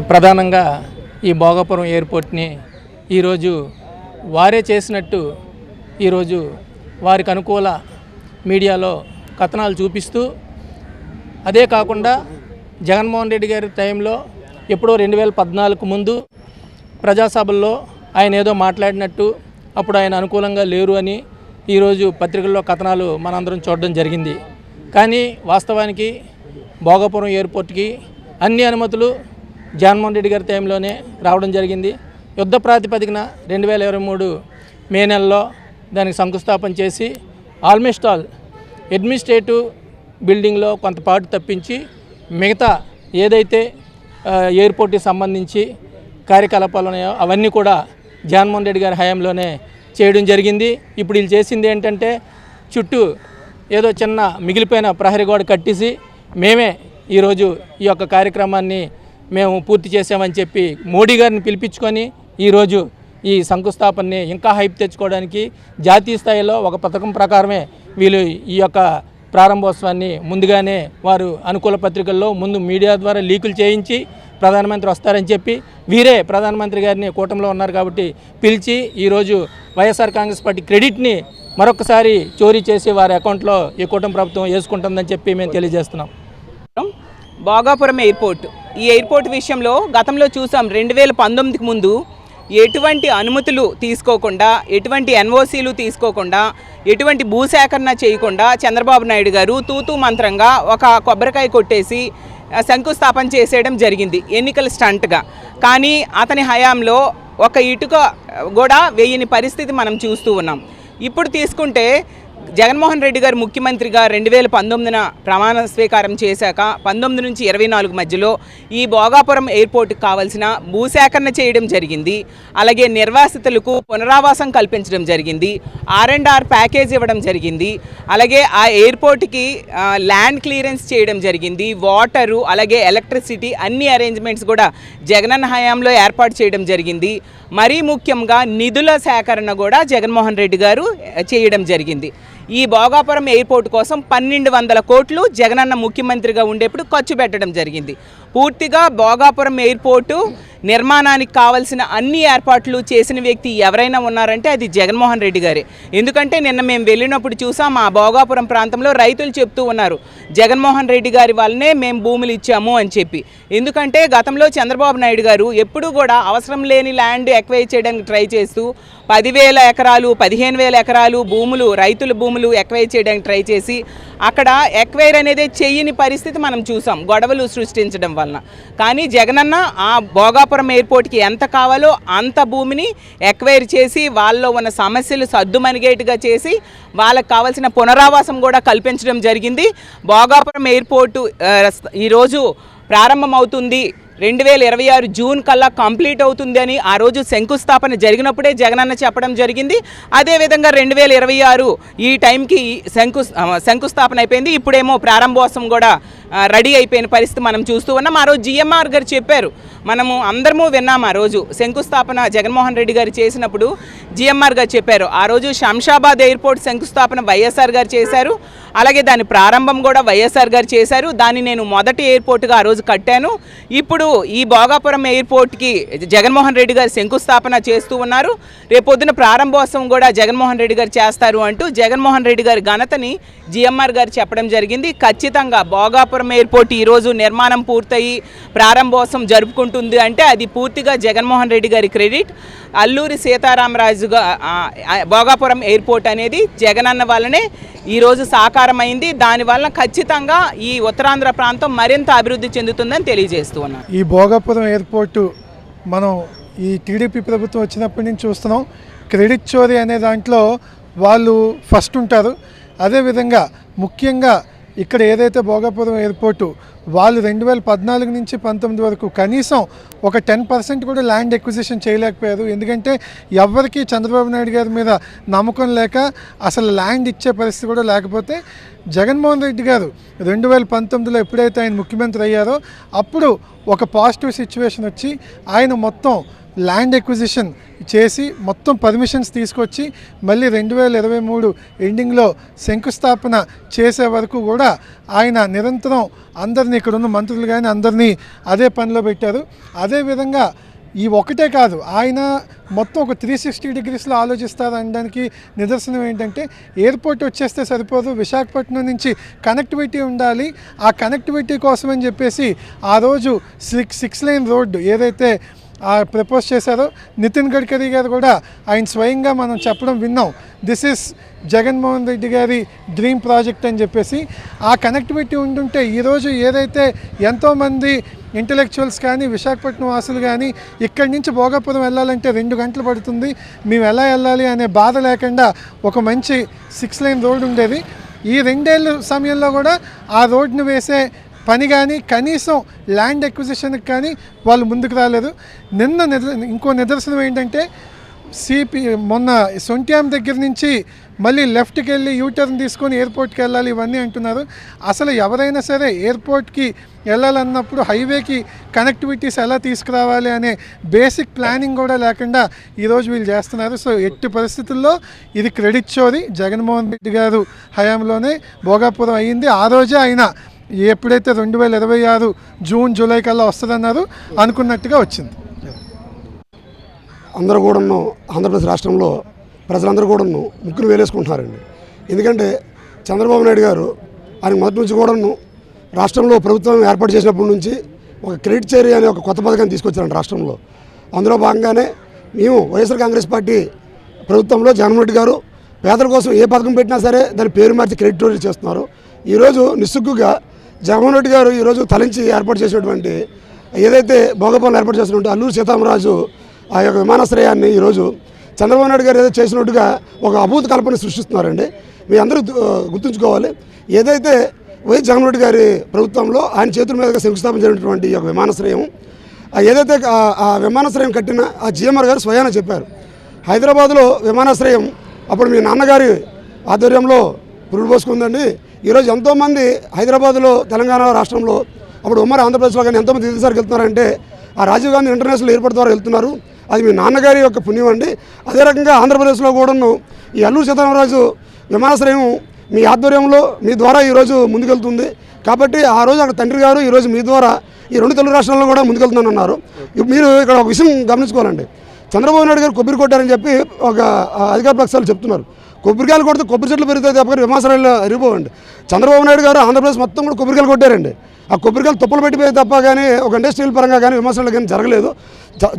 ప్రధానంగా ఈ భోగాపురం ఎయిర్పోర్ట్ని ఈరోజు వారే చేసినట్టు ఈరోజు వారికి అనుకూల మీడియాలో కథనాలు చూపిస్తూ, అదే కాకుండా జగన్మోహన్ రెడ్డి గారి టైంలో ఎప్పుడో 2014 ముందు ప్రజాసభల్లో ఆయన ఏదో మాట్లాడినట్టు, అప్పుడు ఆయన అనుకూలంగా లేరు అని ఈరోజు పత్రికల్లో కథనాలు మనందరం చూడడం జరిగింది. కానీ వాస్తవానికి భోగాపురం ఎయిర్పోర్ట్కి అన్ని అనుమతులు జగన్మోహన్ రెడ్డి గారి టైంలోనే రావడం జరిగింది. యుద్ధ ప్రాతిపదికన 2023 మే నెలలో దానికి శంకుస్థాపన చేసి ఆల్మోస్ట్ ఆల్ అడ్మినిస్ట్రేటివ్ బిల్డింగ్లో కొంత పాటు తప్పించి మిగతా ఏదైతే ఎయిర్పోర్ట్కి సంబంధించి కార్యకలాపాలు ఉన్నాయో అవన్నీ కూడా జగన్మోహన్ రెడ్డి గారి హయాంలోనే చేయడం జరిగింది. ఇప్పుడు వీళ్ళు చేసింది ఏంటంటే, చుట్టూ ఏదో చిన్న మిగిలిపోయిన ప్రహరీ గోడ కట్టేసి మేమే ఈరోజు ఈ యొక్క కార్యక్రమాన్ని మేము పూర్తి చేసామని చెప్పి మోడీ గారిని పిలిపించుకొని ఈరోజు ఈ శంకుస్థాపనని ఇంకా హైప్ తెచ్చుకోవడానికి జాతీయ స్థాయిలో ఒక పథకం ప్రకారమే వీళ్ళు ఈ యొక్క ప్రారంభోత్సవాన్ని ముందుగానే వారు అనుకూల పత్రికల్లో ముందు మీడియా ద్వారా లీకులు చేయించి ప్రధానమంత్రి వస్తారని చెప్పి వీరే ప్రధానమంత్రి గారిని కూటమిలో ఉన్నారు కాబట్టి పిలిచి ఈరోజు వైఎస్ఆర్ కాంగ్రెస్ పార్టీ క్రెడిట్ని మరొకసారి చోరీ చేసి వారి అకౌంట్లో ఈ కూటమి ప్రభుత్వం వేసుకుంటుందని చెప్పి మేము తెలియజేస్తున్నాం. భోగాపురం ఎయిర్పోర్ట్, ఈ ఎయిర్పోర్ట్ విషయంలో గతంలో చూసాం 2019కి ముందు ఎటువంటి అనుమతులు తీసుకోకుండా, ఎటువంటి ఎన్ఓసీలు తీసుకోకుండా, ఎటువంటి భూసేకరణ చేయకుండా చంద్రబాబు నాయుడు గారు తూతూ మంత్రంగా ఒక కొబ్బరికాయ కొట్టేసి శంకుస్థాపన చేసేయడం జరిగింది ఎన్నికల స్టంట్గా. కానీ అతని హయాంలో ఒక ఇటుక కూడా వేయని పరిస్థితి మనం చూస్తూ ఉన్నాం. ఇప్పుడు తీసుకుంటే జగన్మోహన్ రెడ్డి గారు ముఖ్యమంత్రిగా 2019న ప్రమాణ స్వీకారం చేశాక 19 నుంచి 24 మధ్యలో ఈ భోగాపురం ఎయిర్పోర్ట్కి కావాల్సిన భూసేకరణ చేయడం జరిగింది. అలాగే నిర్వాసితులకు పునరావాసం కల్పించడం జరిగింది. R&R ప్యాకేజ్ ఇవ్వడం జరిగింది. అలాగే ఆ ఎయిర్పోర్ట్కి ల్యాండ్ క్లియరెన్స్ చేయడం జరిగింది. వాటరు అలాగే ఎలక్ట్రిసిటీ అన్ని అరేంజ్మెంట్స్ కూడా జగనన్న హయాంలో ఏర్పాటు చేయడం జరిగింది. మరీ ముఖ్యంగా నిధుల సేకరణ కూడా జగన్మోహన్ రెడ్డి గారు చేయడం జరిగింది. ఈ భోగాపురం ఎయిర్పోర్ట్ కోసం 1200 కోట్లు జగనన్న ముఖ్యమంత్రిగా ఉండేప్పుడు ఖర్చు పెట్టడం జరిగింది. పూర్తిగా భోగాపురం ఎయిర్పోర్టు నిర్మాణానికి కావాల్సిన అన్ని ఏర్పాట్లు చేసిన వ్యక్తి ఎవరైనా ఉన్నారంటే అది జగన్మోహన్ రెడ్డి గారే. ఎందుకంటే నిన్న మేము వెళ్ళినప్పుడు చూసాం, ఆ భోగాపురం ప్రాంతంలో రైతులు చెప్తూ ఉన్నారు జగన్మోహన్ రెడ్డి గారి వల్లనే మేము భూములు ఇచ్చాము అని చెప్పి. ఎందుకంటే గతంలో చంద్రబాబు నాయుడు గారు ఎప్పుడూ కూడా అవసరం లేని ల్యాండ్ ఎక్వైర్ చేయడానికి ట్రై చేస్తూ 10,000 ఎకరాలు 15,000 ఎకరాలు భూములు, రైతుల భూములు ఎక్వైర్ చేయడానికి ట్రై చేసి అక్కడ ఎక్వైర్ అనేది చేయని పరిస్థితి మనం చూసాం గొడవలు సృష్టించడం వలన. కానీ జగనన్న ఆ భోగాపురం ఎయిర్పోర్ట్కి ఎంత కావాలో అంత భూమిని ఎక్వైర్ చేసి వాళ్ళలో ఉన్న సమస్యలు సద్దుమణిగేట్టుగా చేసి వాళ్ళకి కావాల్సిన పునరావాసం కూడా కల్పించడం జరిగింది. భోగాపురం ఎయిర్పోర్టు ఈరోజు ప్రారంభమవుతుంది, 2026 జూన్ కల్లా కంప్లీట్ అవుతుంది అని ఆ రోజు శంకుస్థాపన జరిగినప్పుడే జగనన్న చెప్పడం జరిగింది. అదేవిధంగా 2026 ఈ టైంకి శంకుస్థాపన అయిపోయింది. ఇప్పుడేమో ప్రారంభోత్సవం కూడా రెడీ అయిపోయిన పరిస్థితి మనం చూస్తూ ఉన్నాం. ఆ రోజు జిఎంఆర్ గారు చెప్పారు, మనము అందరము విన్నాం. ఆ రోజు శంకుస్థాపన జగన్మోహన్ రెడ్డి గారు చేసినప్పుడు జిఎంఆర్ గారు చెప్పారు, ఆ రోజు శంషాబాద్ ఎయిర్పోర్ట్ శంకుస్థాపన వైఎస్ఆర్ గారు చేశారు, అలాగే దాని ప్రారంభం కూడా వైఎస్ఆర్ గారు చేశారు. దాన్ని నేను మొదటి ఎయిర్పోర్ట్గా ఆ రోజు కట్టాను. ఇప్పుడు ఈ భోగాపురం ఎయిర్పోర్ట్కి జగన్మోహన్ రెడ్డి గారు శంకుస్థాపన చేస్తూ ఉన్నారు. రేపొద్దున ప్రారంభోత్సవం కూడా జగన్మోహన్ రెడ్డి గారు చేస్తారు అంటూ జగన్మోహన్ రెడ్డి గారి ఘనతని జిఎంఆర్ గారు చెప్పడం జరిగింది. ఖచ్చితంగా భోగాపురం ఎయిర్పోర్ట్ ఈరోజు నిర్మాణం పూర్తయి ప్రారంభోత్సవం జరుపుకుంటుంది అంటే అది పూర్తిగా జగన్మోహన్ రెడ్డి గారి క్రెడిట్. అల్లూరి సీతారామరాజుగా భోగాపురం ఎయిర్పోర్ట్ అనేది జగనన్న వల్లనే ఈరోజు సాకారమైంది. దానివల్ల ఖచ్చితంగా ఈ ఉత్తరాంధ్ర ప్రాంతం మరింత అభివృద్ధి చెందుతుందని తెలియజేస్తూ ఉన్నాను. ఈ భోగాపురం ఎయిర్పోర్టు మనం ఈ టీడీపీ ప్రభుత్వం వచ్చినప్పటి నుంచి చూస్తున్నాం. క్రెడిట్ చోరీ అనే దాంట్లో వాళ్ళు ఫస్ట్ ఉంటారు. అదేవిధంగా ముఖ్యంగా ఇక్కడ ఏదైతే భోగాపురం ఎయిర్పోర్టు వాళ్ళు 2014 నుంచి 19 వరకు కనీసం ఒక 10% కూడా ల్యాండ్ ఎక్విజిషన్ చేయలేకపోయారు. ఎందుకంటే ఎవరికి చంద్రబాబు నాయుడు గారి మీద నమ్మకం లేక అసలు ల్యాండ్ ఇచ్చే పరిస్థితి కూడా లేకపోతే జగన్మోహన్ రెడ్డి గారు 2019లో ఎప్పుడైతే ఆయన ముఖ్యమంత్రి అయ్యారో అప్పుడు ఒక పాజిటివ్ సిచ్యువేషన్ వచ్చి ఆయన మొత్తం ల్యాండ్ ఎక్విజిషన్ చేసి మొత్తం పర్మిషన్స్ తీసుకొచ్చి మళ్ళీ 2023 ఎండింగ్లో శంకుస్థాపన చేసే వరకు కూడా ఆయన నిరంతరం అందరినీ ఇక్కడ ఉన్న మంత్రులు కానీ అందరినీ అదే పనిలో పెట్టారు. అదేవిధంగా ఈ ఒకటే కాదు, ఆయన మొత్తం ఒక 360 డిగ్రీస్లో ఆలోచిస్తారు అనడానికి నిదర్శనం ఏంటంటే ఎయిర్పోర్ట్ వచ్చేస్తే సరిపోదు, విశాఖపట్నం నుంచి కనెక్టివిటీ ఉండాలి. ఆ కనెక్టివిటీ కోసం అని చెప్పేసి ఆ రోజు 6 లేన్ రోడ్డు ఏదైతే ప్రపోజ్ చేశారో నితిన్ గడ్కరీ గారు కూడా ఆయన స్వయంగా మనం చెప్పడం విన్నాం, దిస్ ఇస్ జగన్మోహన్ రెడ్డి గారి డ్రీమ్ ప్రాజెక్ట్ అని చెప్పేసి. ఆ కనెక్టివిటీ ఉంటుంటే ఈరోజు ఏదైతే ఎంతోమంది ఇంటలెక్చువల్స్ కానీ విశాఖపట్నం వాసులు కానీ ఇక్కడి నుంచి భోగాపురం వెళ్ళాలంటే 2 గంటలు పడుతుంది, మేము ఎలా వెళ్ళాలి అనే బాధ లేకుండా ఒక మంచి 6 లేన్ రోడ్ ఉండేది. ఈ 2 ఏళ్ళ సమయంలో కూడా ఆ రోడ్ను వేసే పని కానీ కనీసం ల్యాండ్ ఎక్విజిషన్కి కానీ వాళ్ళు ముందుకు రాలేదు. ఇంకో నిదర్శనం ఏంటంటే మొన్న సొంట్యాం దగ్గర నుంచి మళ్ళీ లెఫ్ట్కి వెళ్ళి యూటర్న్ తీసుకొని ఎయిర్పోర్ట్కి వెళ్ళాలి ఇవన్నీ అంటున్నారు. అసలు ఎవరైనా సరే ఎయిర్పోర్ట్కి వెళ్ళాలన్నప్పుడు హైవేకి కనెక్టివిటీస్ ఎలా తీసుకురావాలి అనే బేసిక్ ప్లానింగ్ కూడా లేకుండా ఈరోజు వీళ్ళు చేస్తున్నారు. సో ఎట్టి పరిస్థితుల్లో ఇది క్రెడిట్ చోరీ. జగన్మోహన్ రెడ్డి గారు హయాంలోనే భోగాపురం అయ్యింది. ఆ రోజే ఆయన ఎప్పుడైతే 2026 జూన్ జూలై కల్లా వస్తుందన్నారు అనుకున్నట్టుగా వచ్చింది. అందరూ కూడాను ఆంధ్రప్రదేశ్ రాష్ట్రంలో ప్రజలందరూ కూడాను ముక్కును వేలేసుకుంటున్నారండి. ఎందుకంటే చంద్రబాబు నాయుడు గారు ఆయన మొదటి నుంచి కూడాను రాష్ట్రంలో ప్రభుత్వం ఏర్పాటు చేసినప్పటి నుంచి ఒక క్రెడిట్ చర్య అనే ఒక కొత్త పథకాన్ని తీసుకొచ్చారండి రాష్ట్రంలో. అందులో భాగంగానే మేము వైఎస్ఆర్ కాంగ్రెస్ పార్టీ ప్రభుత్వంలో జగన్మోహన్ రెడ్డి గారు పేదల కోసం ఏ పథకం పెట్టినా సరే దాని పేరు మార్చి క్రెడిట్ చర్య చేస్తున్నారు. ఈరోజు నిస్సిగ్గుగా జగన్మోహన్ రెడ్డి గారు ఈరోజు తలంచి ఏర్పాటు చేసినటువంటి ఏదైతే భోగాపురంలో ఏర్పాటు చేసినటువంటి అల్లూరు సీతారామరాజు ఆ యొక్క విమానాశ్రయాన్ని ఈరోజు చంద్రబాబు నాయుడు గారు ఏదో చేసినట్టుగా ఒక అభూత కల్పన సృష్టిస్తున్నారండి. మీ అందరూ గుర్తుంచుకోవాలి, ఏదైతే వైఎస్ జగన్మోహన్ రెడ్డి గారి ప్రభుత్వంలో ఆయన చేతుల మీదుగా శంకుస్థాపన చేసినటువంటి ఈ యొక్క విమానాశ్రయం ఏదైతే ఆ విమానాశ్రయం కట్టిన ఆ జిఎంఆర్ గారు స్వయాన చెప్పారు, హైదరాబాద్లో విమానాశ్రయం అప్పుడు మీ నాన్నగారి ఆధ్వర్యంలో పురుడు పోసుకుందండి. ఈరోజు ఎంతోమంది హైదరాబాద్లో తెలంగాణ రాష్ట్రంలో అప్పుడు ఉమ్మడి ఆంధ్రప్రదేశ్లో కానీ ఎంతోమంది విదేశాలకు వెళ్తున్నారంటే ఆ రాజీవ్ గాంధీ ఇంటర్నేషనల్ ఎయిర్పోర్ట్ ద్వారా వెళ్తున్నారు. అది మీ నాన్నగారి యొక్క పుణ్యం అండి. అదే రకంగా ఆంధ్రప్రదేశ్లో కూడాను ఈ అల్లూరు సీతారామరాజు విమానాశ్రయం మీ ఆధ్వర్యంలో మీ ద్వారా ఈరోజు ముందుకెళ్తుంది. కాబట్టి ఆ రోజు అక్కడ తండ్రి గారు ఈరోజు మీ ద్వారా ఈ 2 తెలుగు రాష్ట్రాల్లో కూడా ముందుకెళ్తున్నానన్నారు. మీరు ఇక్కడ ఒక విషయం గమనించుకోవాలండి, చంద్రబాబు నాయుడు గారు కొబ్బరి కొట్టారని చెప్పి ఒక అధికార పక్షాలు చెప్తున్నారు. కొబ్బరికాయలు కొడితే కొబ్బరి చెట్లు పెరుగుతాయి తప్ప విమానాశ్రయాలు ఎరిగిపోవండి. చంద్రబాబు నాయుడు గారు ఆంధ్రప్రదేశ్ మొత్తం కూడా కొబ్బరికాయలు కొట్టారండి. ఆ కొబ్బరికాయలు తుప్పలు పెట్టిపోయి తప్ప కానీ ఒక ఇండస్ట్రియల్ పరంగా కానీ విమర్శలు కానీ జరగలేదు.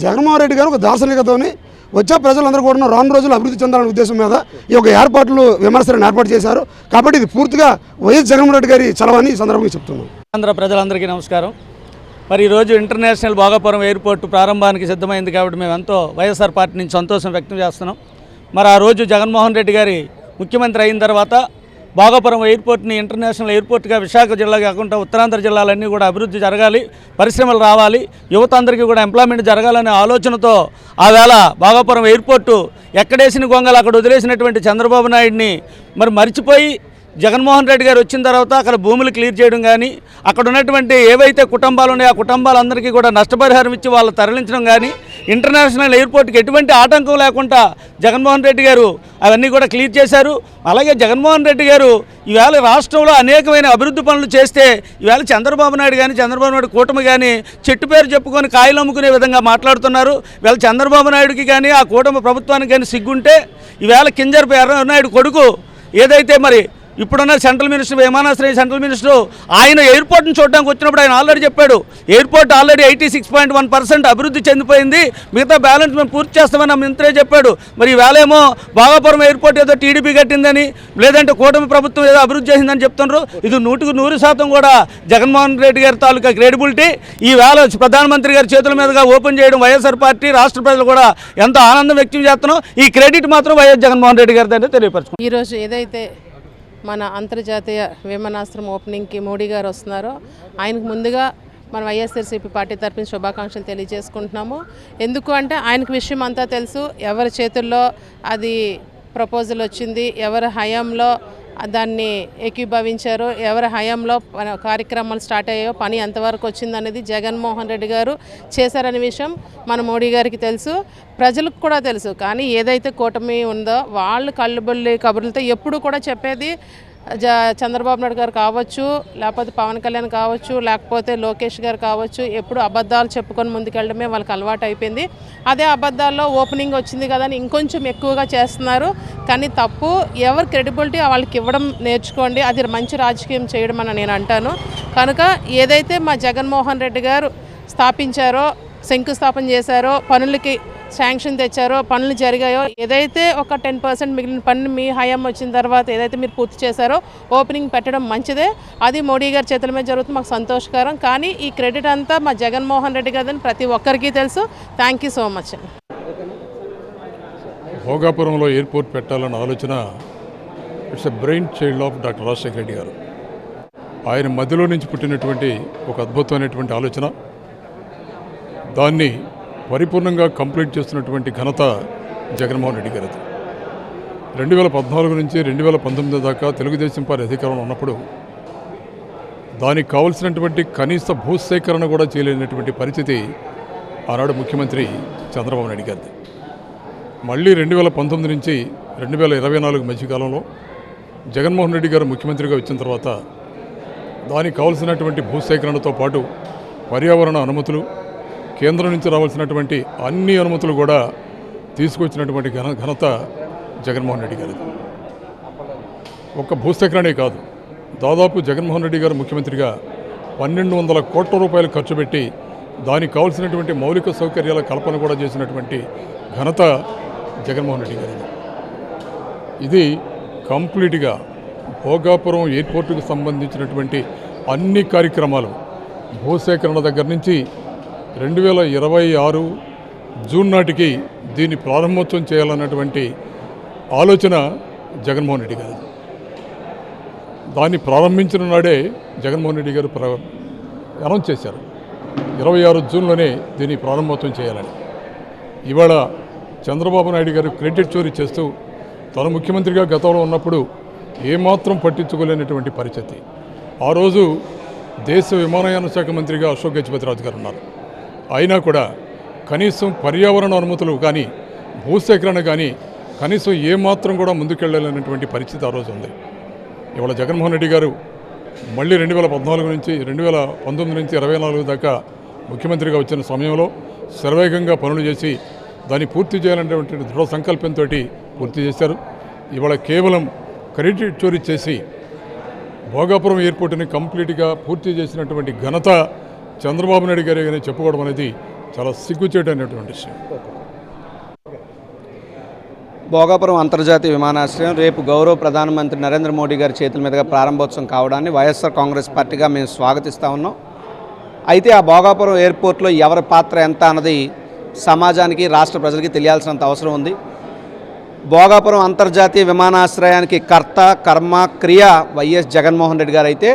జగన్మోహన్ రెడ్డి గారు ఒక దార్శనికతోని వచ్చే ప్రజలందరూ కూడా రాను రోజులు అభివృద్ధి చెందాలనే ఉద్దేశం మీద ఈ యొక్క ఏర్పాట్లు విమర్శలను ఏర్పాటు చేశారు. కాబట్టి ఇది పూర్తిగా వైఎస్ జగన్మోహన్ రెడ్డి గారి చలవని ఈ సందర్భంగా చెప్తున్నాను. ఆంధ్ర ప్రజలందరికీ నమస్కారం. మరి ఈరోజు ఇంటర్నేషనల్ భోగాపురం ఎయిర్పోర్ట్ ప్రారంభానికి సిద్ధమైంది కాబట్టి మేము ఎంతో వైఎస్ఆర్ పార్టీ నుంచి సంతోషం వ్యక్తం చేస్తున్నాం. మరి ఆ రోజు జగన్మోహన్ రెడ్డి గారి ముఖ్యమంత్రి అయిన తర్వాత భోగాపురం ఎయిర్పోర్ట్ని ఇంటర్నేషనల్ ఎయిర్పోర్ట్గా విశాఖ జిల్లా కాకుండా ఉత్తరాంధ్ర జిల్లాలన్నీ కూడా అభివృద్ధి జరగాలి, పరిశ్రమలు రావాలి, యువత అందరికీ కూడా ఎంప్లాయ్మెంట్ జరగాలనే ఆలోచనతో ఆవేళ భోగాపురం ఎయిర్పోర్టు ఎక్కడేసిన గొంగలు అక్కడ వదిలేసినటువంటి చంద్రబాబు నాయుడిని మరి మర్చిపోయి జగన్మోహన్ రెడ్డి గారు వచ్చిన తర్వాత అక్కడ భూములు క్లియర్ చేయడం కానీ అక్కడ ఉన్నటువంటి ఏవైతే కుటుంబాలు ఉన్నాయో ఆ కుటుంబాలందరికీ కూడా నష్టపరిహారం ఇచ్చి వాళ్ళు తరలించడం కానీ ఇంటర్నేషనల్ ఎయిర్పోర్ట్కి ఎటువంటి ఆటంకం లేకుండా జగన్మోహన్ రెడ్డి గారు అవన్నీ కూడా క్లియర్ చేశారు. అలాగే జగన్మోహన్ రెడ్డి గారు ఈవేళ రాష్ట్రంలో అనేకమైన అభివృద్ధి పనులు చేస్తే ఈవేళ చంద్రబాబు నాయుడు కానీ చంద్రబాబు నాయుడు కూటమి కానీ చెట్టు పేరు చెప్పుకొని కాయలు అమ్ముకునే విధంగా మాట్లాడుతున్నారు. ఈవేళ చంద్రబాబు నాయుడుకి కానీ ఆ కూటమి ప్రభుత్వానికి కానీ సిగ్గుంటే ఈవేళ కింజరపు ఎర్రనాయుడు కొడుకు ఏదైతే మరి ఇప్పుడున్న సెంట్రల్ మినిస్టర్ విమానాశ్రయ సెంట్రల్ మినిస్టర్ ఆయన ఎయిర్పోర్ట్ని చూడడానికి వచ్చినప్పుడు ఆయన ఆల్రెడీ చెప్పాడు, ఎయిర్పోర్ట్ ఆల్రెడీ 86.1% అభివృద్ధి చెందిపోయింది, మిగతా బ్యాలెన్స్ మేము పూర్తి చేస్తామని మంత్రే చెప్పాడు. మరి ఈవేళ ఏమో భోగాపురం ఎయిర్పోర్ట్ ఏదో టీడీపీ కట్టిందని లేదంటే కూటమి ప్రభుత్వం ఏదో అభివృద్ధి చేసిందని చెప్తున్నారు. ఇది 100% కూడా జగన్మోహన్ రెడ్డి గారి తాలూకా క్రెడిబిలిటీ. ఈవేళ ప్రధానమంత్రి గారి చేతుల మీదుగా ఓపెన్ చేయడం వైఎస్ఆర్ పార్టీ రాష్ట్ర ప్రజలు కూడా ఎంతో ఆనందం వ్యక్తం చేస్తున్నాం. ఈ క్రెడిట్ మాత్రం వైఎస్ జగన్మోహన్ రెడ్డి గారి దగ్గర తెలియపరచుకున్నాం. ఈరోజు ఏదైతే మన అంతర్జాతీయ విమానాశ్రయం ఓపెనింగ్కి మోడీ గారు వస్తున్నారో ఆయనకు ముందుగా మన వైఎస్ఆర్సీపీ పార్టీ తరపున శుభాకాంక్షలు తెలియజేసుకుంటున్నాము. ఎందుకు అంటే ఆయనకు విషయం అంతా తెలుసు, ఎవరి చేతుల్లో అది ప్రపోజల్ వచ్చింది, ఎవరి హయాంలో దాన్ని ఏకీభవించారో, ఎవరి హయాంలో కార్యక్రమాలు స్టార్ట్ అయ్యాయో, పని ఎంతవరకు వచ్చిందనేది జగన్మోహన్ రెడ్డి గారు చేశారనే విషయం మన మోడీ గారికి తెలుసు, ప్రజలకు కూడా తెలుసు. కానీ ఏదైతే కూటమి ఉందో వాళ్ళు కళ్ళబొల్లి కబుర్లతో ఎప్పుడు కూడా చెప్పేది చంద్రబాబు నాయుడు గారు కావచ్చు, లేకపోతే పవన్ కళ్యాణ్ కావచ్చు, లేకపోతే లోకేష్ గారు కావచ్చు, ఎప్పుడు అబద్ధాలు చెప్పుకొని ముందుకెళ్ళడమే వాళ్ళకి అలవాటు అయిపోయింది. అదే అబద్ధాల్లో ఓపెనింగ్ వచ్చింది కదా అని ఇంకొంచెం ఎక్కువగా చేస్తున్నారు. కానీ తప్పు. ఎవరు క్రెడిబిలిటీ వాళ్ళకి ఇవ్వడం నేర్చుకోండి. అది మంచి రాజకీయం చేయడం అని నేను అంటాను. కనుక ఏదైతే మా జగన్మోహన్ రెడ్డి గారు స్థాపించారో, శంకుస్థాపన చేశారో, పనులకి శాంక్షన్ తెచ్చారో, పనులు జరిగాయో, ఏదైతే ఒక 10% మిగిలిన పనులు మీ హయాం వచ్చిన తర్వాత ఏదైతే మీరు పూర్తి చేశారో ఓపెనింగ్ పెట్టడం మంచిదే. అది మోడీ గారి చేతుల మీద జరుగుతుంది, మాకు సంతోషకరం. కానీ ఈ క్రెడిట్ అంతా మా జగన్మోహన్ రెడ్డి గారిని ప్రతి ఒక్కరికి తెలుసు. థ్యాంక్ యూ సో మచ్ అండి. భోగాపురంలో ఎయిర్పోర్ట్ పెట్టాలన్న ఆలోచన it's a brain child of doctor Rajasekhara Reddy గారు. ఆయన మధ్యలో నుంచి పుట్టినటువంటి ఒక అద్భుతమైనటువంటి ఆలోచన, దాన్ని పరిపూర్ణంగా కంప్లీట్ చేస్తున్నటువంటి ఘనత జగన్మోహన్ రెడ్డి గారిది. 2014 నుంచి 2019 దాకా తెలుగుదేశం పార్టీ అధికారంలో ఉన్నప్పుడు దానికి కావలసినటువంటి కనీస భూసేకరణ కూడా చేయలేనటువంటి పరిస్థితి ఆనాడు ముఖ్యమంత్రి చంద్రబాబు నాయుడు గారిది. మళ్ళీ 2019 నుంచి 2024 మధ్యకాలంలో జగన్మోహన్ రెడ్డి గారు ముఖ్యమంత్రిగా వచ్చిన తర్వాత దానికి కావలసినటువంటి భూసేకరణతో పాటు పర్యావరణ అనుమతులు, కేంద్రం నుంచి రావాల్సినటువంటి అన్ని అనుమతులు కూడా తీసుకొచ్చినటువంటి ఘనత జగన్మోహన్ రెడ్డి గారిది. ఒక్క భూసేకరణే కాదు, దాదాపు జగన్మోహన్ రెడ్డి గారు ముఖ్యమంత్రిగా 1200 కోట్ల రూపాయలు ఖర్చు పెట్టి దానికి కావాల్సినటువంటి మౌలిక సౌకర్యాల కల్పన కూడా చేసినటువంటి ఘనత జగన్మోహన్ రెడ్డి గారిది. ఇది కంప్లీట్గా భోగాపురం ఎయిర్పోర్టుకు సంబంధించినటువంటి అన్ని కార్యక్రమాలు భూసేకరణ దగ్గర నుంచి 2026 జూన్ నాటికి దీన్ని ప్రారంభోత్సవం చేయాలన్నటువంటి ఆలోచన జగన్మోహన్ రెడ్డి గారు. దాన్ని ప్రారంభించిన నాడే జగన్మోహన్ రెడ్డి గారు అనౌన్స్ చేశారు 26 జూన్లోనే దీన్ని ప్రారంభోత్సవం చేయాలని. ఇవాళ చంద్రబాబు నాయుడు గారు క్రెడిట్ చోరీ చేస్తూ తను ముఖ్యమంత్రిగా గతంలో ఉన్నప్పుడు ఏమాత్రం పట్టించుకోలేనటువంటి పరిస్థితి. ఆ రోజు దేశ విమానయాన శాఖ మంత్రిగా అశోక్ గజపతిరాజు గారు ఉన్నారు. అయినా కూడా కనీసం పర్యావరణ అనుమతులు కానీ, భూసేకరణ కానీ కనీసం ఏమాత్రం కూడా ముందుకెళ్ళలేనటువంటి పరిస్థితి ఆ రోజు ఉంది. ఇవాళ జగన్మోహన్ రెడ్డి గారు మళ్ళీ 2014 నుంచి 2019 నుంచి 24 దాకా ముఖ్యమంత్రిగా వచ్చిన సమయంలో శరవేగంగా పనులు చేసి దాన్ని పూర్తి చేయాలనేటువంటి దృఢ సంకల్పంతో పూర్తి చేశారు. ఇవాళ కేవలం క్రెడిట్ చోరీ చేసి భోగాపురం ఎయిర్పోర్ట్ని కంప్లీట్గా పూర్తి చేసినటువంటి ఘనత చంద్రబాబు నాయుడు గారి చెప్పుకోవడం అనేది చాలా సిగ్గుచేటైనటువంటి విషయం. భోగాపురం అంతర్జాతీయ విమానాశ్రయం రేపు గౌరవ ప్రధానమంత్రి నరేంద్ర మోడీ గారి చేతుల మీదుగా ప్రారంభోత్సవం కావడాన్ని వైఎస్ఆర్ కాంగ్రెస్ పార్టీగా మేము స్వాగతిస్తూ ఉన్నాం. అయితే ఆ భోగాపురం ఎయిర్పోర్ట్లో ఎవరి పాత్ర ఎంత అన్నది సమాజానికి, రాష్ట్ర ప్రజలకి తెలియాల్సినంత అవసరం ఉంది. భోగాపురం అంతర్జాతీయ విమానాశ్రయానికి కర్త, కర్మ, క్రియ వైఎస్ జగన్మోహన్ రెడ్డి గారు అయితే,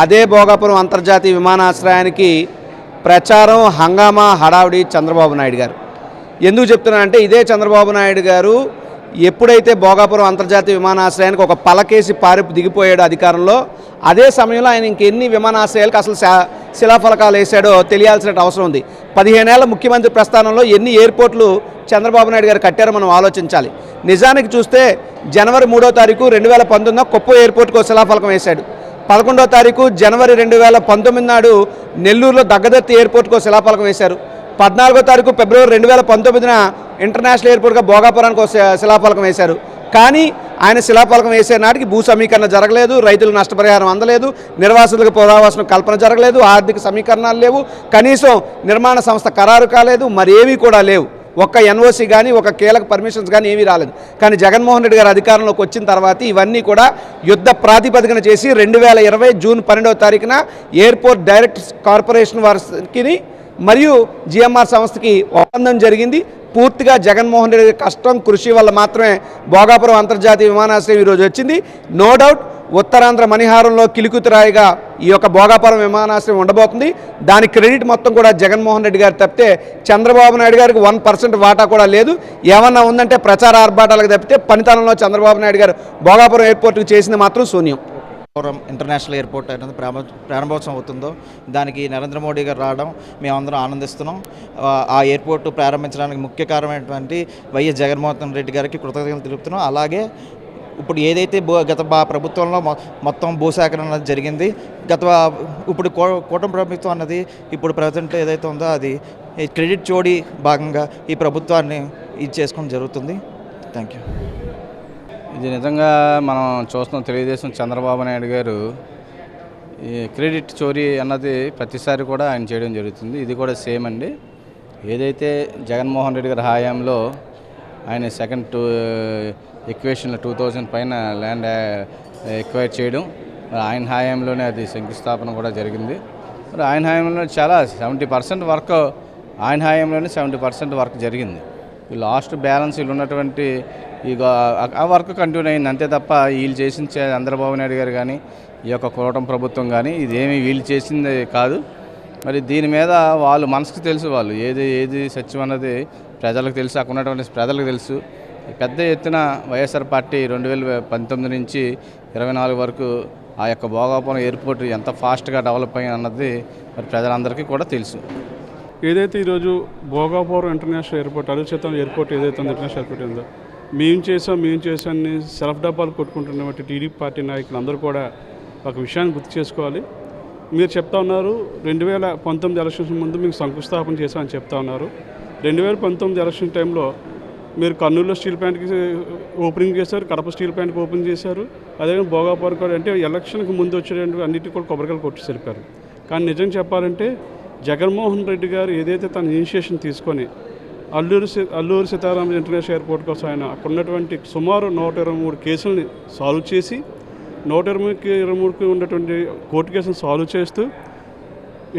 అదే భోగాపురం అంతర్జాతీయ విమానాశ్రయానికి ప్రచారం, హంగామా, హడావుడి చంద్రబాబు నాయుడు గారు. ఎందుకు చెప్తున్నానంటే, ఇదే చంద్రబాబు నాయుడు గారు ఎప్పుడైతే భోగాపురం అంతర్జాతీయ విమానాశ్రయానికి ఒక పలకేసి దిగిపోయాడు అధికారంలో, అదే సమయంలో ఆయన ఇంకెన్ని విమానాశ్రయాలకు అసలు శిలాఫలకాలు వేశాడో తెలియాల్సిన అవసరం ఉంది. 15 ఏళ్ల ముఖ్యమంత్రి ప్రస్థానంలో ఎన్ని ఎయిర్పోర్ట్లు చంద్రబాబు నాయుడు గారు కట్టారో మనం ఆలోచించాలి. నిజానికి చూస్తే జనవరి 3వ తారీఖు 2019 కొప్ప ఎయిర్పోర్ట్కు శిలాఫలకం వేశాడు. 11వ తారీఖు జనవరి 2019 నాడు నెల్లూరులో దగ్గదత్తి ఎయిర్పోర్ట్కు శిలాఫలకం వేశారు. 14వ తారీఖు ఫిబ్రవరి 2019న ఇంటర్నేషనల్ ఎయిర్పోర్ట్గా భోగాపురానికి శిలాఫలకం వేశారు. కానీ ఆయన శిలాఫలకం వేసే నాటికి భూ సమీకరణ జరగలేదు, రైతులకు నష్టపరిహారం అందలేదు, నిర్వాసితులకు పునరావాసన కల్పన జరగలేదు, ఆర్థిక సమీకరణాలు లేవు, కనీసం నిర్మాణ సంస్థ ఖరారు కాలేదు, మరేమీ కూడా లేవు. ఒక్క ఎన్ఓసి కానీ, ఒక కీలక పర్మిషన్స్ కానీ ఏమీ రాలేదు. కానీ జగన్మోహన్ రెడ్డి గారు అధికారంలోకి వచ్చిన తర్వాత ఇవన్నీ కూడా యుద్ధ ప్రాతిపదికన చేసి 2020 జూన్ 12వ తారీఖున ఎయిర్పోర్ట్ డైరెక్టర్స్ కార్పొరేషన్ వారికి మరియు జిఎంఆర్ సంస్థకి ఒప్పందం జరిగింది. పూర్తిగా జగన్మోహన్ రెడ్డి కష్టం, కృషి వల్ల మాత్రమే భోగాపురం అంతర్జాతీయ విమానాశ్రయం ఈరోజు వచ్చింది. నో డౌట్ ఉత్తరాంధ్ర మణిహారంలో కిలుకుతురాయిగా ఈ యొక్క భోగాపురం విమానాశ్రయం ఉండబోతుంది. దాని క్రెడిట్ మొత్తం కూడా జగన్మోహన్ రెడ్డి గారు తప్పితే చంద్రబాబు నాయుడు గారికి 1% వాటా కూడా లేదు. ఏమన్నా ఉందంటే ప్రచార ఆర్భాటాలకు తప్పితే పనితనంలో చంద్రబాబు నాయుడు గారు భోగాపురం ఎయిర్పోర్ట్కి చేసింది మాత్రం శూన్యం. ఇంటర్నేషనల్ ఎయిర్పోర్ట్ అనేది ప్రారంభోత్సవం అవుతుందో దానికి నరేంద్ర మోడీ గారు రావడం మేమందరం ఆనందిస్తున్నాం. ఆ ఎయిర్పోర్టు ప్రారంభించడానికి ముఖ్య కారణమైనటువంటి వైఎస్ జగన్మోహన్ రెడ్డి గారికి కృతజ్ఞతలు తెలుపుతున్నాం. అలాగే ఇప్పుడు ఏదైతే గత ప్రభుత్వంలో మొత్తం భూసేకరణ జరిగింది, ఇప్పుడు కూటమి ప్రభుత్వం అన్నది ఇప్పుడు ప్రజెంట్ ఏదైతే ఉందో అది క్రెడిట్ చోరీ భాగంగా ఈ ప్రభుత్వాన్ని ఇది చేసుకోవడం జరుగుతుంది. Thank you. ఇది నిజంగా మనం చూస్తున్నాం, తెలుగుదేశం చంద్రబాబు నాయుడు గారు ఈ క్రెడిట్ చోరీ అన్నది ప్రతిసారి కూడా ఆయన చేయడం జరుగుతుంది. ఇది కూడా సేమ్ అండి. ఏదైతే జగన్మోహన్ రెడ్డి గారి హయాంలో ఆయన సెకండ్ ఎక్వేషన్లో 2000 పైన ల్యాండ్ ఎక్వైర్ చేయడం, ఆయన హయాంలోనే అది శంకుస్థాపన కూడా జరిగింది. మరి ఆయన హయాంలో చాలా 70% వర్క్ ఆయన హయాంలోనే 70% వర్క్ జరిగింది. ఈ లాస్ట్ బ్యాలెన్స్ వీళ్ళు ఉన్నటువంటి ఆ వర్క్ కంటిన్యూ అయింది అంతే తప్ప వీళ్ళు చేసిన చంద్రబాబు నాయుడు గారు కానీ ఈ యొక్క కూటమి ప్రభుత్వం కానీ ఇదేమీ వీళ్ళు చేసింది కాదు. మరి దీని మీద వాళ్ళు మనసుకు తెలుసు, వాళ్ళు ఏది సత్యం అన్నది ప్రజలకు తెలుసు, అక్కడ ఉన్నటువంటి ప్రజలకు తెలుసు. పెద్ద ఎత్తున వైఎస్ఆర్ పార్టీ 2019 నుంచి 24 వరకు ఆ యొక్క భోగాపురం ఎయిర్పోర్ట్ ఎంత ఫాస్ట్గా డెవలప్ అయ్యింది అన్నది మరి ప్రజలందరికీ కూడా తెలుసు. ఏదైతే ఈరోజు భోగాపురం ఇంటర్నేషనల్ ఎయిర్పోర్ట్, అరుచేతం ఎయిర్పోర్ట్ ఏదైతే ఉందో ఇంటర్నేషనల్ ఎయిర్పోర్ట్ ఉందో, మేము చేసాం సెల్ఫ్ డబ్బాలు కొట్టుకుంటున్నటువంటి టీడీపీ పార్టీ నాయకులు అందరూ కూడా ఒక విషయాన్ని గుర్తు చేసుకోవాలి. మీరు చెప్తా ఉన్నారు 2019 ఎలక్షన్స్ ముందు మీకు శంకుస్థాపన చేశామని చెప్తా ఉన్నారు. 2019 ఎలక్షన్ టైంలో మీరు కర్నూలులో స్టీల్ ప్లాంట్కి ఓపెనింగ్ చేశారు, కడప స్టీల్ ప్లాంట్కి ఓపెన్ చేశారు, అదేవిధంగా భోగాపురం కూడా అంటే ఎలక్షన్కి ముందు వచ్చేటువంటి అన్నిటికీ కూడా కొబ్బరికాయలు కొట్టి సరిపారు. కానీ నిజం చెప్పాలంటే జగన్మోహన్ రెడ్డి గారు ఏదైతే తన ఇనిషియేషన్ తీసుకొని అల్లూరి సీతారామ ఇంటర్నేషనల్ ఎయిర్పోర్ట్ కోసం ఆయన అక్కడ ఉన్నటువంటి సుమారు 123 కేసులని సాల్వ్ చేసి 123కి ఉన్నటువంటి కోర్టు కేసులను సాల్వ్ చేస్తూ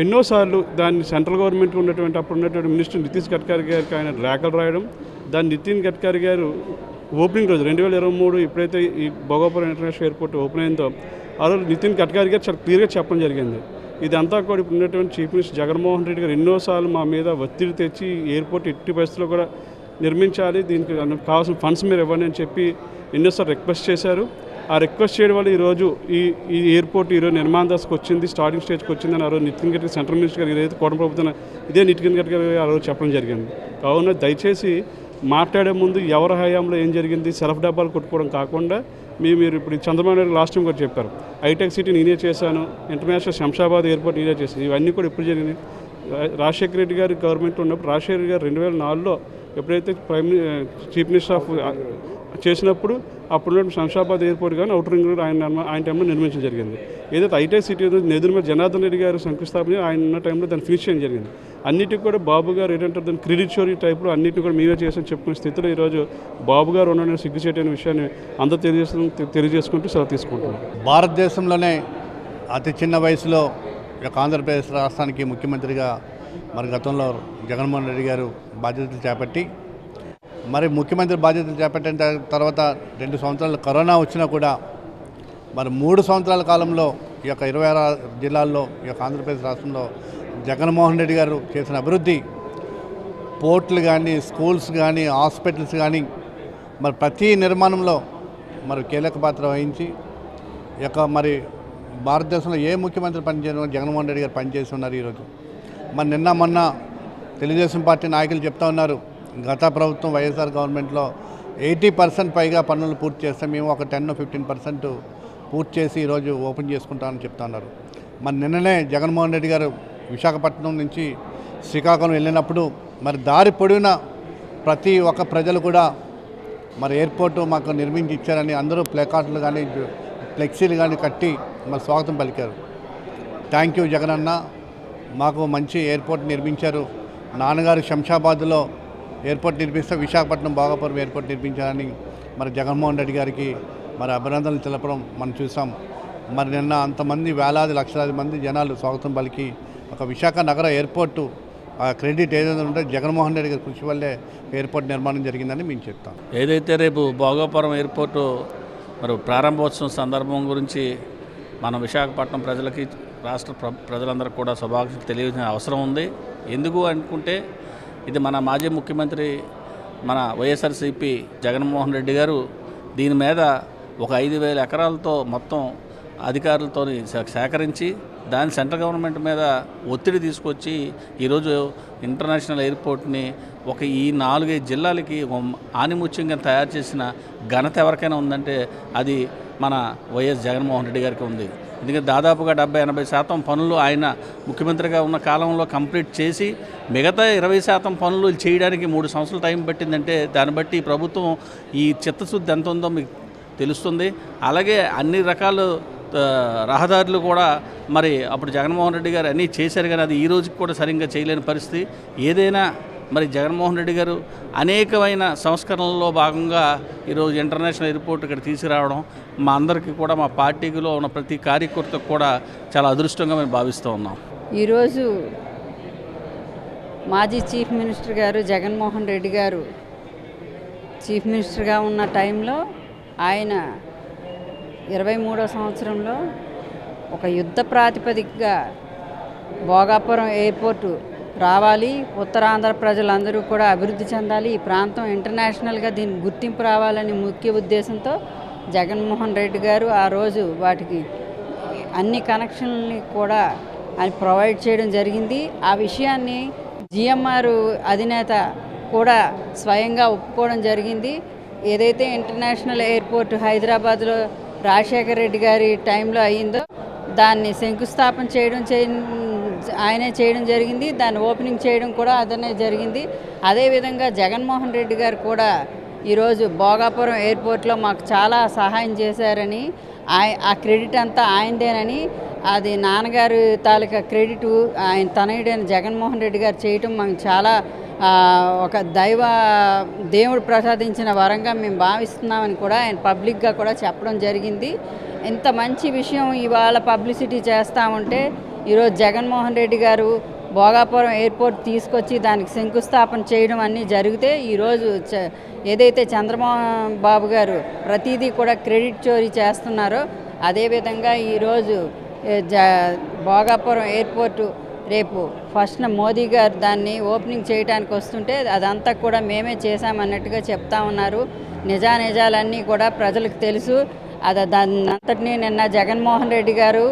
ఎన్నోసార్లు దాన్ని సెంట్రల్ గవర్నమెంట్కి ఉన్నటువంటి అప్పుడు ఉన్నటువంటి మినిస్టర్ నితీన్ గడ్కరీ గారికి ఆయన లేఖలు రాయడం, దాన్ని నితిన్ గడ్కరీ గారు ఓపెనింగ్ రోజు 2023 ఎప్పుడైతే ఈ భోగాపురం ఇంటర్నేషనల్ ఎయిర్పోర్ట్ ఓపెన్ అయిందో ఆ రోజు నితిన్ గడ్కరీ గారు చాలా క్లియర్గా చెప్పడం జరిగింది. ఇదంతా కూడా ఇప్పుడు ఉన్నటువంటి చీఫ్ మినిస్టర్ జగన్మోహన్ రెడ్డి గారు ఎన్నోసార్లు మా మీద ఒత్తిడి తెచ్చి ఎయిర్పోర్ట్ ఎట్టి పరిస్థితుల్లో కూడా నిర్మించాలి, దీనికి కావాల్సిన ఫండ్స్ మీరు ఇవ్వండి అని చెప్పి ఎన్నోసార్లు రిక్వెస్ట్ చేశారు. ఆ రిక్వెస్ట్ చేయడం వల్ల ఈరోజు ఈ ఎయిర్పోర్ట్ ఈరోజు నిర్మాణ దశకు వచ్చింది, స్టార్టింగ్ స్టేజ్కి వచ్చిందని ఆ రోజు నితిన్ గడ్కరీ సెంట్రల్ మినిస్టర్ గారు ఏదైతే కూటమి ప్రభుత్వం ఇదే నితిన్ గడ్కరీ ఆ రోజు చెప్పడం జరిగింది. కావున దయచేసి మాట్లాడే ముందు ఎవరి హయాంలో ఏం జరిగింది సెల్ఫ్ డబ్బాలు కొట్టుకోవడం కాకుండా మీరు ఇప్పుడు చంద్రబాబు నాయుడు లాస్ట్ టైం కూడా చెప్పారు, హైటెక్ సిటీ నేనే చేశాను, ఇంటర్నేషనల్ శంషాబాద్ ఎయిర్పోర్ట్ నేనే చేశాను, ఇవన్నీ కూడా ఇప్పుడు జరిగినాయి. రాజశేఖర రెడ్డి గారి గవర్నమెంట్ ఉన్నప్పుడు రాజశేఖర రెడ్డి గారు 2004లో ఎప్పుడైతే చీఫ్ మినిస్టర్ ఆఫ్ చేసినప్పుడు అప్పుడు శంషాబాద్ ఎయిర్పోర్ట్ కానీ అవుటర్ రింగ్ రోడ్ ఆయన టైంలో నిర్మించడం జరిగింది. ఏదైతే హైటెక్ సిటీ నెదురు మీద జనార్దన్ రెడ్డి గారు శంకుస్థాపన ఆయన ఉన్న టైంలో దాన్ని ఫినిష్ చేయడం జరిగింది. అన్నిటికీ కూడా బాబు గారు ఏంటంటే దాన్ని క్రెడిట్ చోరీ టైప్లో అన్నింటినీ కూడా మేమే చేసామని చెప్పుకునే స్థితిలో ఈరోజు బాబు గారు ఉన్న సిగ్గుచేటైన విషయాన్ని అందరూ తెలియజేసుకుంటూ సెలవు తీసుకుంటున్నాం. భారతదేశంలోనే అతి చిన్న వయసులో ఆంధ్రప్రదేశ్ రాష్ట్రానికి ముఖ్యమంత్రిగా మరి గతంలో జగన్మోహన్ రెడ్డి గారు బాధ్యతలు చేపట్టి మరి ముఖ్యమంత్రి బాధ్యతలు చేపట్టిన తర్వాత 2 సంవత్సరాలు కరోనా వచ్చినా కూడా మరి 3 సంవత్సరాల కాలంలో ఈ యొక్క 26 జిల్లాల్లో ఈ యొక్క ఆంధ్రప్రదేశ్ రాష్ట్రంలో జగన్మోహన్ రెడ్డి గారు చేసిన అభివృద్ధి, పోర్టులు కానీ, స్కూల్స్ కానీ, హాస్పిటల్స్ కానీ మరి ప్రతి నిర్మాణంలో మరి కీలక పాత్ర వహించి ఈ యొక్క మరి భారతదేశంలో ఏ ముఖ్యమంత్రి పనిచేయడం జగన్మోహన్ రెడ్డి గారు పనిచేసి ఉన్నారు. ఈరోజు మరి నిన్న మొన్న తెలుగుదేశం పార్టీ నాయకులు చెప్తా ఉన్నారు, గత ప్రభుత్వం వైఎస్ఆర్ గవర్నమెంట్లో 80% పైగా పనులు పూర్తి చేస్తే మేము ఒక 10-15% పూర్తి చేసి ఈరోజు ఓపెన్ చేసుకుంటామని చెప్తా ఉన్నారు. మరి నిన్ననే జగన్మోహన్ రెడ్డి గారు విశాఖపట్నం నుంచి శ్రీకాకుళం వెళ్ళినప్పుడు మరి దారి పొడవునా ప్రతి ఒక్క ప్రజలు కూడా మరి ఎయిర్పోర్టు మాకు నిర్మించి ఇచ్చారని అందరూ ప్లేకార్డులు కానీ ఫ్లెక్సీలు కానీ కట్టి మరి స్వాగతం పలికారు. థ్యాంక్ యూ జగనన్న, మాకు మంచి ఎయిర్పోర్ట్ నిర్మించారు. నాన్నగారు శంషాబాద్లో ఎయిర్పోర్ట్ నిర్మిస్తే విశాఖపట్నం భోగాపురం ఎయిర్పోర్ట్ నిర్మించారని మరి జగన్మోహన్ రెడ్డి గారికి మరి అభినందనలు తెలపడం మనం చూసాం. మరి నిన్న అంతమంది వేలాది లక్షలాది మంది జనాలు స్వాగతం పలికి ఒక విశాఖ నగర ఎయిర్పోర్టు క్రెడిట్ ఏదైనా ఉంటే జగన్మోహన్ రెడ్డి గారి కృషి వల్లే ఎయిర్పోర్ట్ నిర్మాణం జరిగిందని మేము చెప్తాం. ఏదైతే రేపు భోగాపురం ఎయిర్పోర్టు మరి ప్రారంభోత్సవం సందర్భం గురించి మన విశాఖపట్నం ప్రజలకి రాష్ట్ర ప్రజలందరికీ కూడా శుభాకాంక్షలు తెలియజేసిన అవసరం ఉంది. ఎందుకు అనుకుంటే ఇది మన మాజీ ముఖ్యమంత్రి మన వైఎస్ఆర్సీపీ జగన్మోహన్ రెడ్డి గారు దీని మీద ఒక 5,000 ఎకరాలతో మొత్తం అధికారులతో సేకరించి దాని సెంట్రల్ గవర్నమెంట్ మీద ఒత్తిడి తీసుకొచ్చి ఈరోజు ఇంటర్నేషనల్ ఎయిర్పోర్ట్ని ఈ 4-5 జిల్లాలకి ఆనిముత్యంగా తయారు చేసిన ఘనత ఎవరికైనా ఉందంటే అది మన వైఎస్ జగన్మోహన్ రెడ్డి గారికి ఉంది. ఎందుకంటే దాదాపుగా 70-80% పనులు ఆయన ముఖ్యమంత్రిగా ఉన్న కాలంలో కంప్లీట్ చేసి మిగతా 20% పనులు చేయడానికి 3 సంవత్సరాలు టైం పట్టిందంటే దాన్ని బట్టి ప్రభుత్వం ఈ చిత్తశుద్ధి ఎంత ఉందో మీకు తెలుస్తుంది. అలాగే అన్ని రకాల రహదారులు కూడా మరి అప్పుడు జగన్మోహన్ రెడ్డి గారు అన్నీ చేశారు, కానీ అది ఈ రోజుకి కూడా సరిగ్గా చేయలేని పరిస్థితి. ఏదైనా మరి జగన్మోహన్ రెడ్డి గారు అనేకమైన సంస్కరణల్లో భాగంగా ఈరోజు ఇంటర్నేషనల్ ఎయిర్పోర్ట్ ఇక్కడ తీసుకురావడం మా అందరికీ కూడా, మా పార్టీలో ఉన్న ప్రతి కార్యకర్తకు కూడా చాలా అదృష్టంగా మేము భావిస్తూ ఉన్నాం. ఈరోజు మాజీ చీఫ్ మినిస్టర్ గారు జగన్మోహన్ రెడ్డి గారు చీఫ్ మినిస్టర్గా ఉన్న టైంలో ఆయన 23వ సంవత్సరంలో ఒక యుద్ధ ప్రాతిపదికగా భోగాపురం ఎయిర్పోర్టు రావాలి, ఉత్తరాంధ్ర ప్రజలందరూ కూడా అభివృద్ధి చెందాలి, ఈ ప్రాంతం ఇంటర్నేషనల్గా దీనికి గుర్తింపు రావాలని ముఖ్య ఉద్దేశంతో జగన్మోహన్ రెడ్డి గారు ఆ రోజు వాటికి అన్ని కనెక్షన్లని కూడా ఆయన ప్రొవైడ్ చేయడం జరిగింది. ఆ విషయాన్ని జిఎంఆర్ అధినేత కూడా స్వయంగా ఒప్పుకోవడం జరిగింది. ఏదైతే ఇంటర్నేషనల్ ఎయిర్పోర్ట్ హైదరాబాద్లో రాజశేఖర రెడ్డి గారి టైంలో అయ్యిందో దాన్ని శంకుస్థాపన ఆయనే చేయడం జరిగింది, దాన్ని ఓపెనింగ్ చేయడం కూడా అదనే జరిగింది. అదేవిధంగా జగన్మోహన్ రెడ్డి గారు కూడా ఈరోజు భోగాపురం ఎయిర్పోర్ట్లో మాకు చాలా సహాయం చేశారని, ఆ క్రెడిట్ అంతా ఆయనదేనని, అది నాన్నగారు తాలూకా క్రెడిట్ ఆయన తనయుడైన జగన్మోహన్ రెడ్డి గారు చేయటం మాకు చాలా ఒక దేవుడు ప్రసాదించిన వరంగా మేము భావిస్తున్నామని కూడా ఆయన పబ్లిక్గా కూడా చెప్పడం జరిగింది. ఇంత మంచి విషయం ఇవాళ పబ్లిసిటీ చేస్తూ ఉంటే ఈరోజు జగన్మోహన్ రెడ్డి గారు భోగాపురం ఎయిర్పోర్ట్ తీసుకొచ్చి దానికి శంకుస్థాపన చేయడం అన్నీ జరిగితే ఈరోజు ఏదైతే చంద్రబాబు బాబు గారు ప్రతిదీ కూడా క్రెడిట్ చోరీ చేస్తున్నారో అదేవిధంగా ఈరోజు భోగాపురం ఎయిర్పోర్టు రేపు ఫస్ట్న మోదీ గారు దాన్ని ఓపెనింగ్ చేయడానికి వస్తుంటే అదంతా కూడా మేమే చేశామన్నట్టుగా చెప్తా ఉన్నారు. నిజానిజాలన్నీ కూడా ప్రజలకు తెలుసు. దాని అంతటినీ నిన్న జగన్మోహన్ రెడ్డి గారు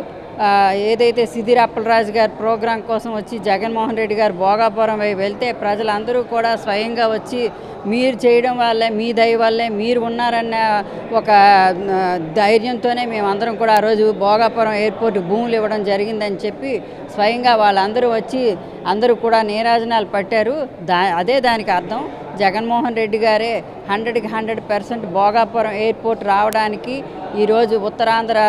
ఏదైతే సిదిరి అప్పలరాజు గారు ప్రోగ్రాం కోసం వచ్చి జగన్మోహన్ రెడ్డి గారు భోగాపురం వెళ్తే ప్రజలందరూ కూడా స్వయంగా వచ్చి మీరు చేయడం వల్లే, మీ దయ వల్లే మీరు ఉన్నారన్న ఒక ధైర్యంతోనే మేమందరం కూడా ఆ రోజు భోగాపురం ఎయిర్పోర్ట్ భూములు ఇవ్వడం జరిగిందని చెప్పి స్వయంగా వాళ్ళందరూ వచ్చి అందరూ కూడా నీరాజనాలు పట్టారు. అదే దానికి అర్థం జగన్మోహన్ రెడ్డి గారే 100కి 100% భోగాపురం ఎయిర్పోర్ట్ రావడానికి ఈరోజు ఉత్తరాంధ్ర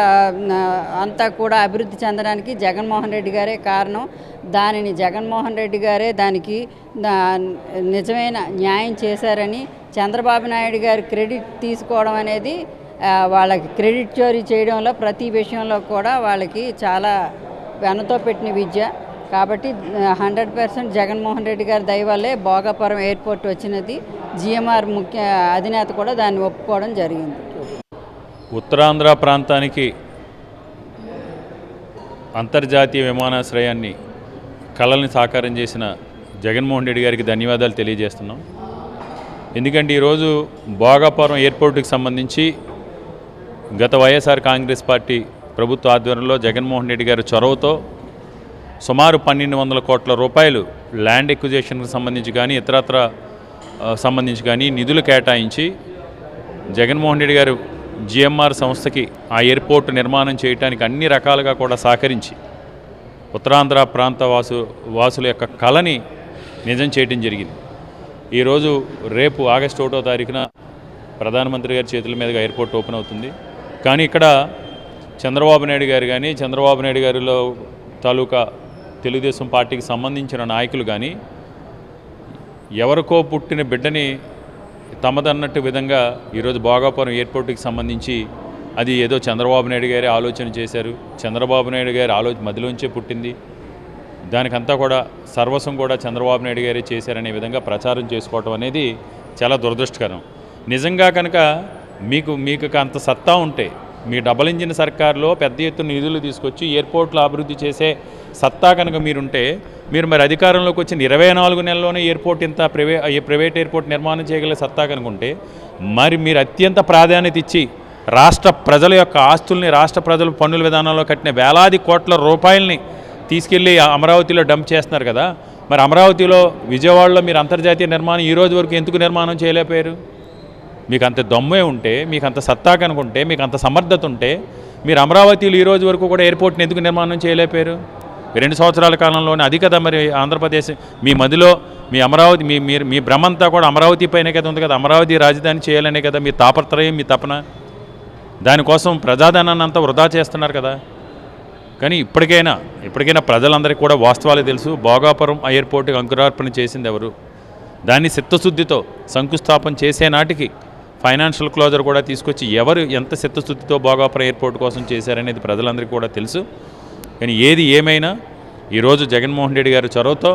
అంతా కూడా అభివృద్ధి చెందడానికి జగన్మోహన్ రెడ్డి గారే కారణం. దానిని జగన్మోహన్ రెడ్డి గారే దానికి నిజమైన న్యాయం చేశారని చంద్రబాబు నాయుడు గారు క్రెడిట్ తీసుకోవడం అనేది వాళ్ళకి క్రెడిట్ చోరీ చేయడంలో ప్రతి విషయంలో కూడా వాళ్ళకి చాలా వెనతో పెట్టిన విద్య. కాబట్టి 100% జగన్మోహన్ రెడ్డి గారి దయ వల్లే భోగాపురం ఎయిర్పోర్ట్ వచ్చినది. జిఎంఆర్ ముఖ్య అధినేత కూడా దాన్ని ఒప్పుకోవడం జరిగింది. ఉత్తరాంధ్ర ప్రాంతానికి అంతర్జాతీయ విమానాశ్రయాన్ని కళల్ని సాకారం చేసిన జగన్మోహన్ రెడ్డి గారికి ధన్యవాదాలు తెలియజేస్తున్నాం. ఎందుకంటే ఈరోజు భోగాపురం ఎయిర్పోర్టుకి సంబంధించి గత వైఎస్ఆర్ కాంగ్రెస్ పార్టీ ప్రభుత్వ ఆధ్వర్యంలో జగన్మోహన్ రెడ్డి గారి చొరవతో సుమారు 1200 కోట్ల రూపాయలు ల్యాండ్ ఎక్విజిషన్కి సంబంధించి కానీ ఇతరత్ర సంబంధించి కానీ నిధులు కేటాయించి జగన్మోహన్ రెడ్డి గారు జిఎంఆర్ సంస్థకి ఆ ఎయిర్పోర్ట్ నిర్మాణం చేయడానికి అన్ని రకాలుగా కూడా సహకరించి ఉత్తరాంధ్ర ప్రాంత వాసుల యొక్క కళని నిజం చేయడం జరిగింది. ఈరోజు రేపు ఆగస్టు 1వ తారీఖున ప్రధానమంత్రి గారి చేతుల మీదుగా ఎయిర్పోర్ట్ ఓపెన్ అవుతుంది. కానీ ఇక్కడ చంద్రబాబు నాయుడు గారు కానీ చంద్రబాబు నాయుడు గారిలో తాలూకా తెలుగుదేశం పార్టీకి సంబంధించిన నాయకులు కానీ ఎవరికో పుట్టిన బిడ్డని తమదన్నట్టు విధంగా ఈరోజు భోగాపురం ఎయిర్పోర్ట్కి సంబంధించి అది ఏదో చంద్రబాబు నాయుడు గారే ఆలోచన చేశారు, చంద్రబాబు నాయుడు గారి మదిలోంచే పుట్టింది, దానికంతా కూడా సర్వస్వం కూడా చంద్రబాబు నాయుడు గారే చేశారనే విధంగా ప్రచారం చేసుకోవటం అనేది చాలా దురదృష్టకరం. నిజంగా కనుక మీకు అంత సత్తా ఉంటే మీ డబుల్ ఇంజిన్ సర్కార్లో పెద్ద ఎత్తున నిధులు తీసుకొచ్చి ఎయిర్పోర్ట్లు అభివృద్ధి చేసే సత్తా కనుక మీరుంటే మీరు మరి అధికారంలోకి వచ్చిన 24 నెలల్లోనే ఎయిర్పోర్ట్ ఇంత ప్రైవేట్ ఎయిర్పోర్ట్ నిర్మాణం చేయగల సత్తా కనుకుంటే మరి మీరు అత్యంత ప్రాధాన్యత ఇచ్చి రాష్ట్ర ప్రజల యొక్క ఆస్తుల్ని, రాష్ట్ర ప్రజల పన్నుల విధానంలో కట్టిన వేలాది కోట్ల రూపాయలని తీసుకెళ్ళి అమరావతిలో డంప్ చేస్తున్నారు కదా. మరి అమరావతిలో, విజయవాడలో మీరు అంతర్జాతీయ నిర్మాణం ఈ రోజు వరకు ఎందుకు నిర్మాణం చేయలేకపోయారు? మీకు అంత దమ్మే ఉంటే, మీకు అంత సత్తా కనుకుంటే, మీకు అంత సమర్థత ఉంటే మీరు అమరావతిలో ఈ రోజు వరకు కూడా ఎయిర్పోర్ట్ని ఎందుకు నిర్మాణం చేయలేకపోయారు? 2 సంవత్సరాల కాలంలోనే అది కదా మరి ఆంధ్రప్రదేశ్ మీ మధ్యలో మీ అమరావతి మీ భ్రమంతా కూడా అమరావతి పైనే కదా ఉంది కదా. అమరావతి రాజధాని చేయాలనే కదా మీ తాపత్రయం, మీ తపన. దానికోసం ప్రజాధనాన్ని అంతా వృధా చేస్తున్నారు కదా. కానీ ఇప్పటికైనా ప్రజలందరికీ కూడా వాస్తవాలు తెలుసు. భోగాపురం ఎయిర్పోర్ట్కి అంకురార్పణ చేసింది ఎవరు? దాన్ని చిత్తశుద్ధితో శంకుస్థాపన చేసే నాటికి ఫైనాన్షియల్ క్లోజర్ కూడా తీసుకొచ్చి ఎవరు ఎంత చిత్తశుద్ధితో భోగాపురం ఎయిర్పోర్ట్ కోసం చేశారనేది ప్రజలందరికీ కూడా తెలుసు. కానీ ఏది ఏమైనా ఈరోజు జగన్మోహన్ రెడ్డి గారి చొరవతో,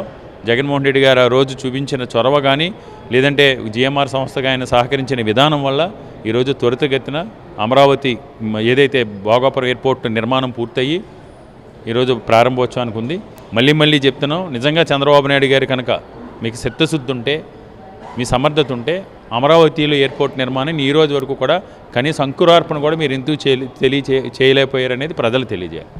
జగన్మోహన్ రెడ్డి గారు ఆ రోజు చూపించిన చొరవ కానీ, లేదంటే జిఎంఆర్ సంస్థగా ఆయన సహకరించిన విధానం వల్ల ఈరోజు త్వరితగతిన అమరావతి ఏదైతే భోగాపురం ఎయిర్పోర్ట్ నిర్మాణం పూర్తయ్యి ఈరోజు ప్రారంభోత్సవానికి ఉంది. మళ్ళీ చెప్తున్నాం, నిజంగా చంద్రబాబు నాయుడు గారి కనుక మీకు చిత్తశుద్ధి ఉంటే, మీ సమర్థత ఉంటే అమరావతిలో ఎయిర్పోర్ట్ నిర్మాణాన్ని ఈ రోజు వరకు కూడా కనీసం అంకురార్పణ కూడా మీరు ఎందుకు చేయలేకపోయారనేది ప్రజలు తెలియజేయాలి.